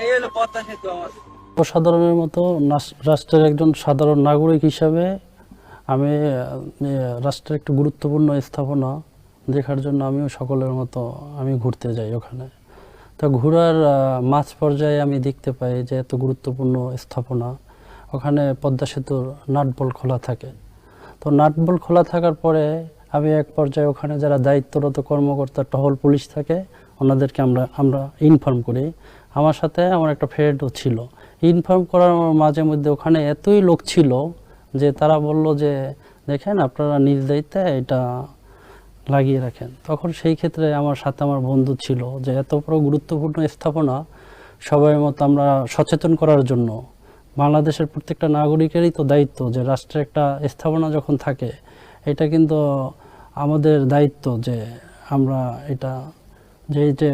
এই হলো পদ্মা সেতু আমার। সাধারণের মতো রাষ্ট্রের একজন সাধারণ নাগরিক হিসাবে আমি রাষ্ট্রের একটি গুরুত্বপূর্ণ স্থাপনা দেখার জন্য আমিও সকলের মতো আমি ঘুরতে যাই ওখানে। তো ঘোরার মাঝ পর্যায়ে আমি দেখতে পাই যে এত গুরুত্বপূর্ণ স্থাপনা, ওখানে পদ্মা সেতুর নাটবল্ট খোলা থাকে। তো নাটবল্ট খোলা থাকার পরে আমি এক পর্যায়ে ওখানে যারা দায়িত্বরত কর্মকর্তা টহল পুলিশ থাকে ওনাদেরকে আমরা আমরা ইনফর্ম করি। আমার সাথে আমার একটা ফ্রেন্ডও ছিল। ইনফর্ম করার মাঝে মধ্যে ওখানে এতই লোক ছিল যে তারা বলল যে দেখেন আপনারা নিজ দায়িত্বে এটা লাগিয়ে রাখেন। তখন সেই ক্ষেত্রে আমার সাথে আমার বন্ধু ছিল যে এত বড় গুরুত্বপূর্ণ স্থাপনা সবার মতো আমরা সচেতন করার জন্য, বাংলাদেশের প্রত্যেকটা নাগরিকেরই তো দায়িত্ব যে রাষ্ট্রের একটা স্থাপনা যখন থাকে এটা কিন্তু আমাদের দায়িত্ব যে আমরা এটা যে